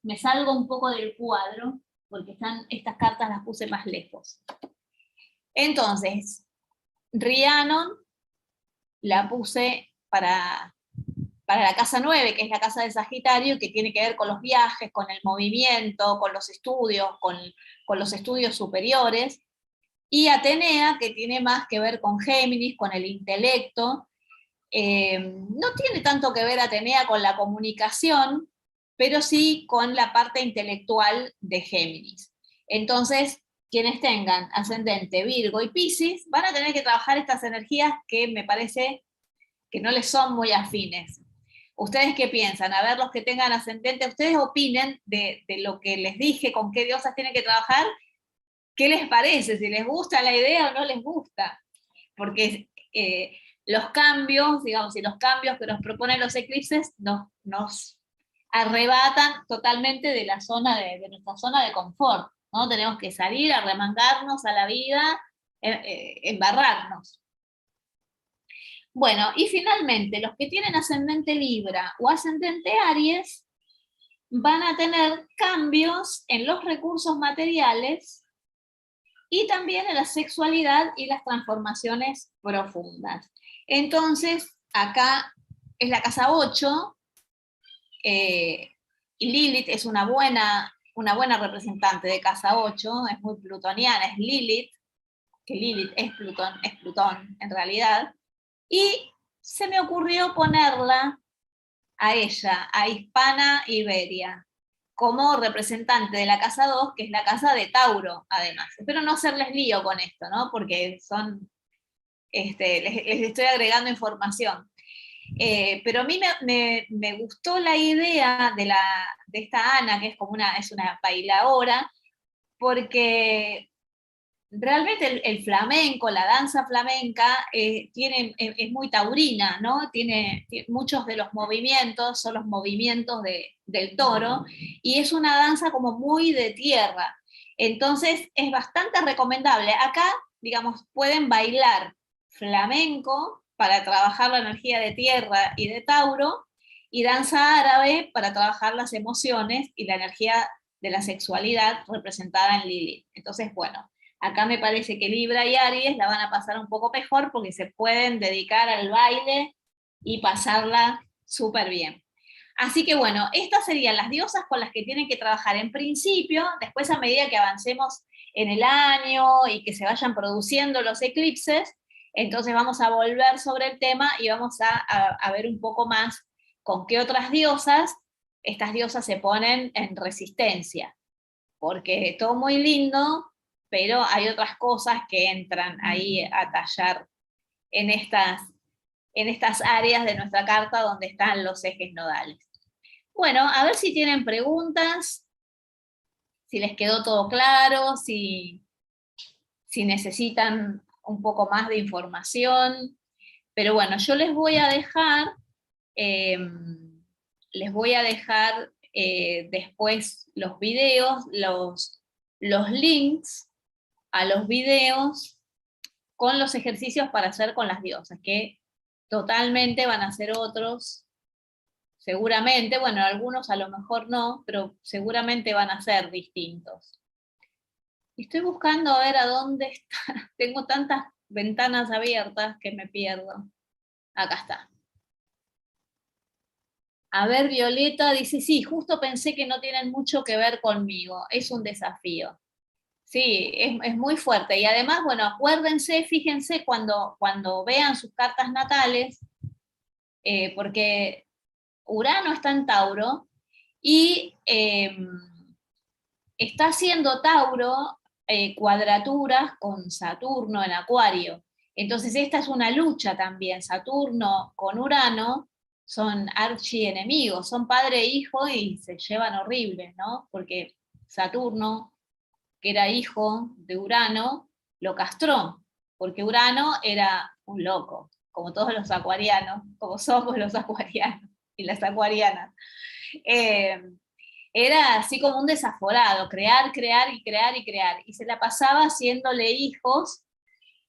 me salgo un poco del cuadro, porque estas cartas las puse más lejos. Entonces, Rhiannon la puse para la casa 9, que es la casa de Sagitario, que tiene que ver con los viajes, con el movimiento, con los estudios, con los estudios superiores. Y Atenea, que tiene más que ver con Géminis, con el intelecto. No tiene tanto que ver Atenea con la comunicación, pero sí con la parte intelectual de Géminis. Entonces, quienes tengan ascendente Virgo y Piscis van a tener que trabajar estas energías que me parece que no les son muy afines. ¿Ustedes qué piensan? A ver, los que tengan ascendente, ustedes opinen de lo que les dije, con qué diosas tienen que trabajar. ¿Qué les parece? ¿Si les gusta la idea o no les gusta? Porque los cambios, digamos, y los cambios que nos proponen los eclipses nos arrebatan totalmente de la zona de nuestra zona de confort, ¿no? Tenemos que salir a remangarnos a la vida, embarrarnos. Bueno, y finalmente, los que tienen ascendente Libra o ascendente Aries van a tener cambios en los recursos materiales y también en la sexualidad y las transformaciones profundas. Entonces, acá es la casa 8, y Lilith es una buena representante de casa 8, es muy plutoniana, es Lilith, que Lilith es Plutón en realidad, y se me ocurrió ponerla a ella, a Hispana Iberia, como representante de la casa 2, que es la casa de Tauro, además. Espero no hacerles lío con esto, ¿no? Porque les estoy agregando información. Pero a mí me gustó la idea de esta Ana, que es una bailadora, porque realmente el flamenco, la danza flamenca, es muy taurina, ¿no? Tiene muchos de los movimientos, son los movimientos del toro, y es una danza como muy de tierra. Entonces es bastante recomendable. Acá, digamos, pueden bailar flamenco para trabajar la energía de tierra y de Tauro, y danza árabe para trabajar las emociones y la energía de la sexualidad representada en Lilith. Entonces, bueno, acá me parece que Libra y Aries la van a pasar un poco mejor porque se pueden dedicar al baile y pasarla súper bien. Así que bueno, estas serían las diosas con las que tienen que trabajar en principio. Después, a medida que avancemos en el año y que se vayan produciendo los eclipses, entonces vamos a volver sobre el tema y vamos a ver un poco más con qué otras diosas estas diosas se ponen en resistencia. Porque todo muy lindo, pero hay otras cosas que entran ahí a tallar en estas áreas de nuestra carta donde están los ejes nodales. Bueno, a ver si tienen preguntas, si les quedó todo claro, si necesitan un poco más de información. Pero bueno, yo eh, les voy a dejar después los videos, los links a los videos con los ejercicios para hacer con las diosas, que totalmente van a ser otros, seguramente, bueno, algunos a lo mejor no, pero seguramente van a ser distintos. Estoy buscando a ver a dónde está, tengo tantas ventanas abiertas que me pierdo. Acá está. A ver, Violeta dice, sí, justo pensé que no tienen mucho que ver conmigo, es un desafío. Sí, es muy fuerte. Y además, bueno, acuérdense, fíjense cuando vean sus cartas natales, porque Urano está en Tauro y está haciendo Tauro cuadraturas con Saturno en Acuario. Entonces esta es una lucha también. Saturno con Urano son archienemigos, son padre e hijo y se llevan horribles, ¿no? Porque Saturno, que era hijo de Urano, lo castró, porque Urano era un loco, como todos los acuarianos, como somos los acuarianos y las acuarianas. Eh, Era así como un desaforado, crear, crear y crear y crear. Y se la pasaba haciéndole hijos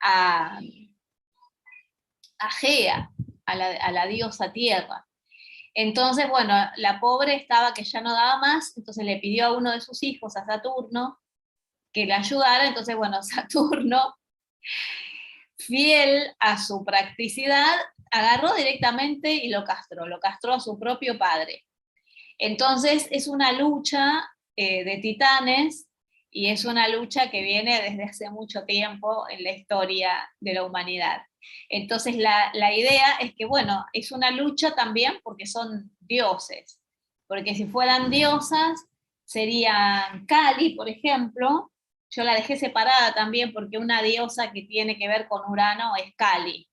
a, a Gea, a la diosa tierra. Entonces, bueno, la pobre estaba que ya no daba más, entonces le pidió a uno de sus hijos, a Saturno, que le ayudara. Entonces, bueno, Saturno, fiel a su practicidad, agarró directamente y lo castró a su propio padre. Entonces es una lucha de titanes y es una lucha que viene desde hace mucho tiempo en la historia de la humanidad. Entonces la idea es que, bueno, es una lucha también porque son dioses, porque si fueran diosas serían Kali, por ejemplo. Yo la dejé separada también porque una diosa que tiene que ver con Urano es Kali,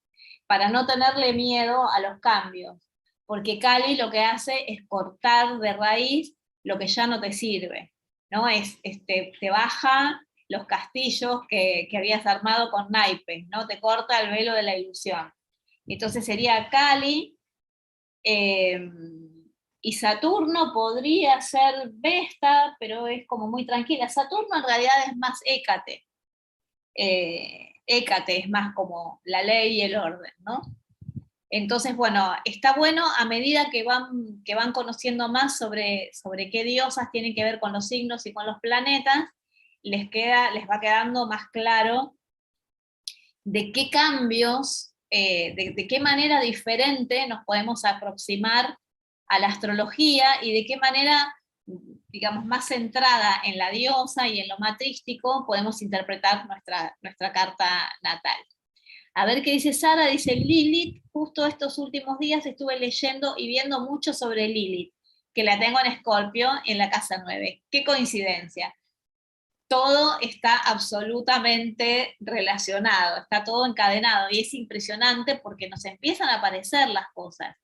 para no tenerle miedo a los cambios, porque Kali lo que hace es cortar de raíz lo que ya no te sirve, ¿no? Te baja los castillos que habías armado con naipes, ¿no? Te corta el velo de la ilusión. Entonces sería Kali, eh, y Saturno podría ser Vesta, pero es como muy tranquila. Saturno en realidad es más Hécate. Hécate es más como la ley y el orden, ¿no? Entonces, bueno, está bueno a medida que van conociendo más sobre qué diosas tienen que ver con los signos y con los planetas, les va quedando más claro de qué cambios, de qué manera diferente nos podemos aproximar a la astrología y de qué manera, digamos, más centrada en la diosa y en lo matrístico, podemos interpretar nuestra carta natal. A ver qué dice Sara, dice Lilith, justo estos últimos días estuve leyendo y viendo mucho sobre Lilith, que la tengo en Escorpio en la casa 9. Qué coincidencia. Todo está absolutamente relacionado, está todo encadenado y es impresionante porque nos empiezan a aparecer las cosas.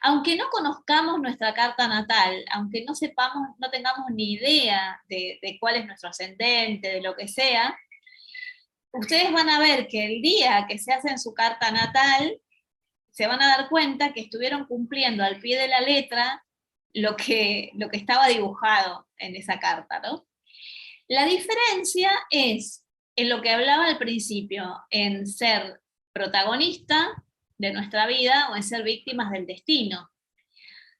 Aunque no conozcamos nuestra carta natal, aunque no sepamos, no tengamos ni idea de cuál es nuestro ascendente, de lo que sea, ustedes van a ver que el día que se hacen su carta natal, se van a dar cuenta que estuvieron cumpliendo al pie de la letra lo que estaba dibujado en esa carta, ¿no? La diferencia es en lo que hablaba al principio, en ser protagonista de nuestra vida o en ser víctimas del destino.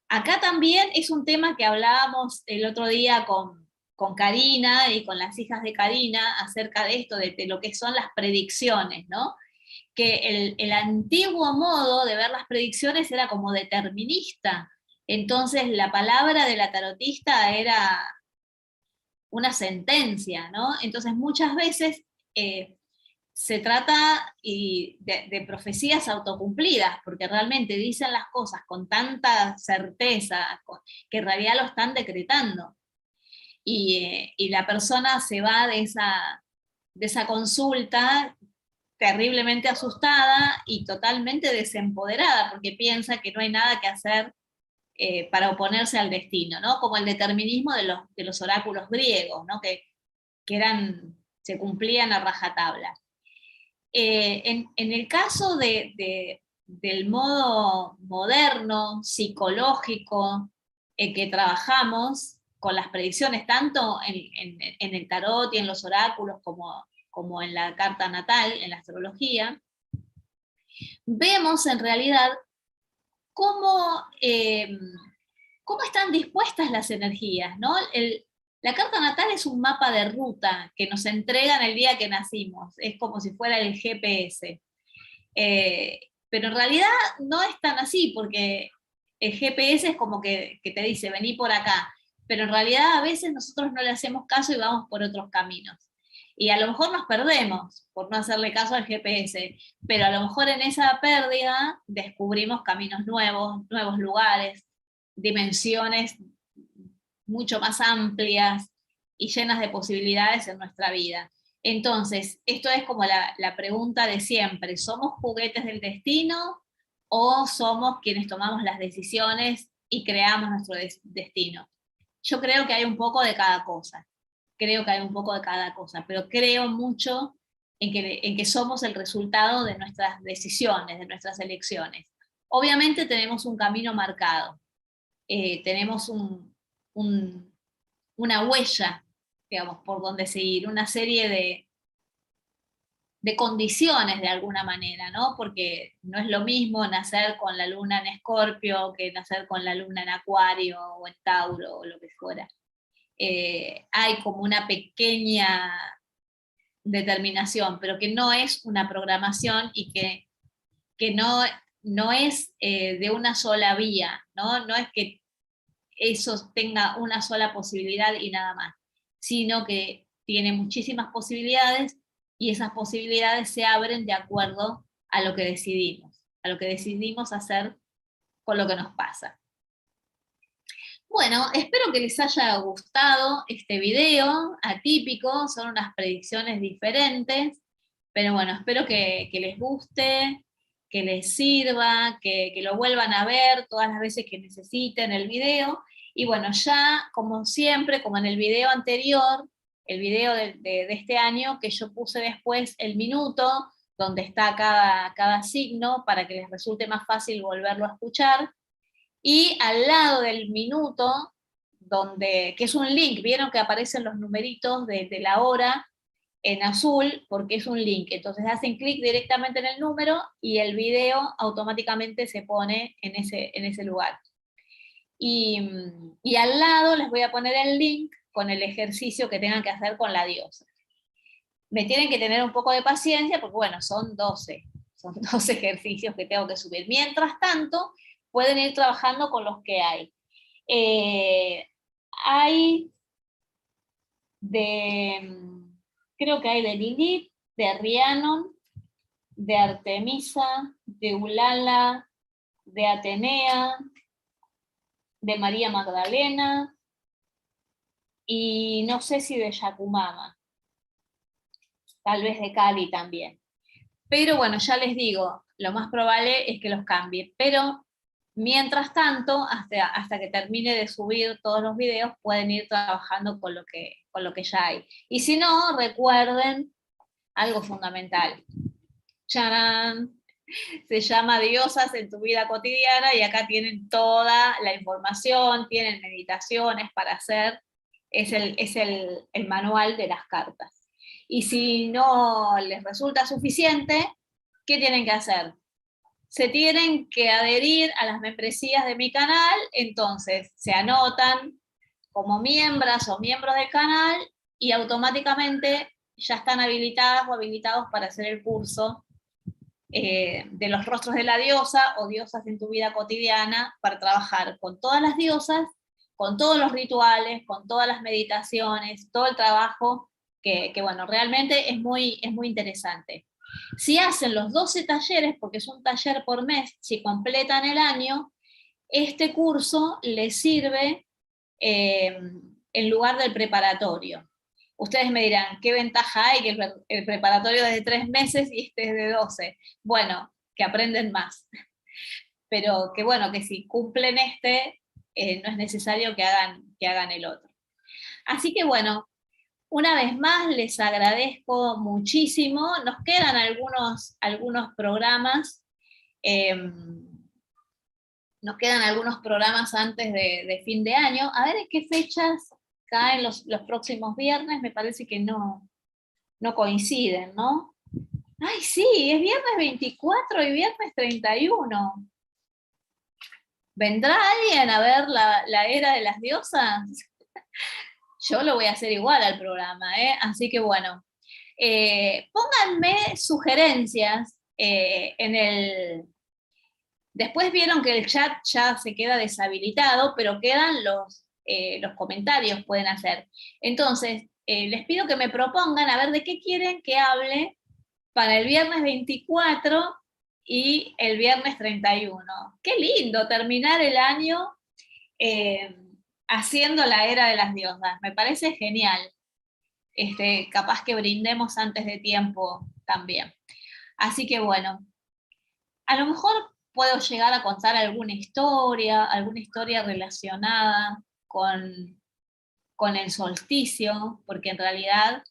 Acá también es un tema que hablábamos el otro día con Karina y con las hijas de Karina acerca de esto, de lo que son las predicciones, ¿no? Que el antiguo modo de ver las predicciones era como determinista. Entonces la palabra de la tarotista era una sentencia, ¿no? Entonces muchas veces se trata de profecías autocumplidas, porque realmente dicen las cosas con tanta certeza que en realidad lo están decretando. Y la persona se va de esa consulta terriblemente asustada y totalmente desempoderada, porque piensa que no hay nada que hacer para oponerse al destino, ¿no? Como el determinismo de los oráculos griegos, ¿no? Que se cumplían a rajatabla. En el caso del modo moderno, psicológico, que trabajamos con las predicciones, tanto en el tarot y en los oráculos como en la carta natal, en la astrología, vemos en realidad cómo, cómo están dispuestas las energías, ¿no? La carta natal es un mapa de ruta que nos entregan el día que nacimos, es como si fuera el GPS. Pero en realidad no es tan así, porque el GPS es como que te dice, vení por acá, pero en realidad a veces nosotros no le hacemos caso y vamos por otros caminos. Y a lo mejor nos perdemos por no hacerle caso al GPS, pero a lo mejor en esa pérdida descubrimos caminos nuevos, nuevos lugares, dimensiones mucho más amplias y llenas de posibilidades en nuestra vida. Entonces, esto es como la pregunta de siempre: ¿somos juguetes del destino o somos quienes tomamos las decisiones y creamos nuestro destino? Yo creo que hay un poco de cada cosa, pero creo mucho en que somos el resultado de nuestras decisiones, de nuestras elecciones. Obviamente tenemos un camino marcado, tenemos una huella, digamos, por donde seguir, una serie de condiciones de alguna manera, ¿no? Porque no es lo mismo nacer con la luna en Escorpio que nacer con la luna en Acuario o en Tauro o lo que fuera. Hay como una pequeña determinación, pero que no es una programación y que no es de una sola vía, ¿no? No es que eso tenga una sola posibilidad y nada más, sino que tiene muchísimas posibilidades y esas posibilidades se abren de acuerdo a lo que decidimos hacer con lo que nos pasa. Bueno, espero que les haya gustado este video atípico, son unas predicciones diferentes, pero bueno, espero que les guste, que les sirva, que lo vuelvan a ver todas las veces que necesiten el video. Y bueno, ya como siempre, como en el video anterior, el video de este año, que yo puse después el minuto, donde está cada signo, para que les resulte más fácil volverlo a escuchar. Y al lado del minuto, que es un link, vieron que aparecen los numeritos de la hora en azul, porque es un link. Entonces hacen clic directamente en el número y el video automáticamente se pone en ese lugar. Y al lado les voy a poner el link con el ejercicio que tengan que hacer con la diosa. Me tienen que tener un poco de paciencia, porque bueno, son 12 ejercicios que tengo que subir. Mientras tanto, pueden ir trabajando con los que hay. Creo que hay de Lilith, de Rhiannon, de Artemisa, de Ulala, de Atenea, de María Magdalena, y no sé si de Yacumama, tal vez de Cali también. Pero bueno, ya les digo, lo más probable es que los cambie, pero mientras tanto, hasta que termine de subir todos los videos, pueden ir trabajando con lo que ya hay. Y si no, recuerden algo fundamental. ¡Charán! Se llama Diosas en tu vida cotidiana, y acá tienen toda la información, tienen meditaciones para hacer, es el manual de las cartas. Y si no les resulta suficiente, ¿qué tienen que hacer? Se tienen que adherir a las membresías de mi canal, entonces se anotan como miembros o miembros del canal y automáticamente ya están habilitadas o habilitados para hacer el curso de los rostros de la diosa o diosas en tu vida cotidiana, para trabajar con todas las diosas, con todos los rituales, con todas las meditaciones, todo el trabajo que bueno, realmente es muy interesante. Si hacen los 12 talleres, porque es un taller por mes, si completan el año, este curso les sirve en lugar del preparatorio. Ustedes me dirán, ¿qué ventaja hay que el preparatorio es de 3 meses y este es de 12? Bueno, que aprenden más. Pero que bueno, que si cumplen no es necesario que hagan el otro. Así que bueno, una vez más les agradezco muchísimo. Nos quedan algunos programas. Nos quedan algunos programas antes de fin de año. A ver en qué fechas caen los próximos viernes. Me parece que no coinciden, ¿no? Ay, sí, es viernes 24 y viernes 31. ¿Vendrá alguien a ver la era de las diosas? Yo lo voy a hacer igual al programa, ¿eh? Así que bueno, pónganme sugerencias en el... Después vieron que el chat ya se queda deshabilitado, pero quedan los comentarios, pueden hacer. Entonces, les pido que me propongan a ver de qué quieren que hable para el viernes 24 y el viernes 31. Qué lindo terminar el año eh, haciendo la era de las diosas. Me parece genial. Capaz que brindemos antes de tiempo también. Así que bueno, a lo mejor puedo llegar a contar alguna historia relacionada con el solsticio, porque en realidad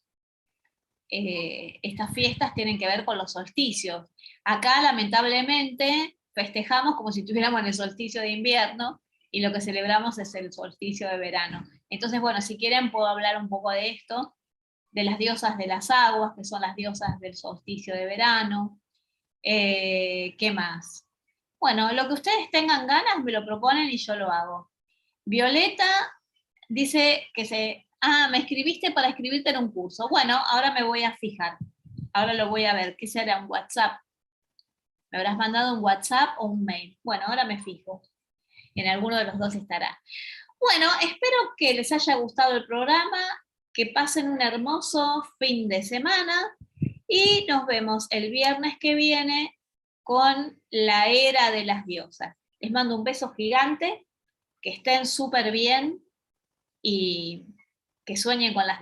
estas fiestas tienen que ver con los solsticios. Acá, lamentablemente, festejamos como si estuviéramos en el solsticio de invierno y lo que celebramos es el solsticio de verano. Entonces, bueno, si quieren puedo hablar un poco de esto, de las diosas de las aguas, que son las diosas del solsticio de verano. ¿Qué más? Bueno, lo que ustedes tengan ganas me lo proponen y yo lo hago. Violeta dice que me escribiste para escribirte en un curso. Bueno, ahora me voy a fijar. Ahora lo voy a ver. ¿Qué será? ¿Un WhatsApp? ¿Me habrás mandado un WhatsApp o un mail? Bueno, ahora me fijo. En alguno de los dos estará. Bueno, espero que les haya gustado el programa, que pasen un hermoso fin de semana y nos vemos el viernes que viene con la era de las diosas. Les mando un beso gigante, que estén súper bien y que sueñen con las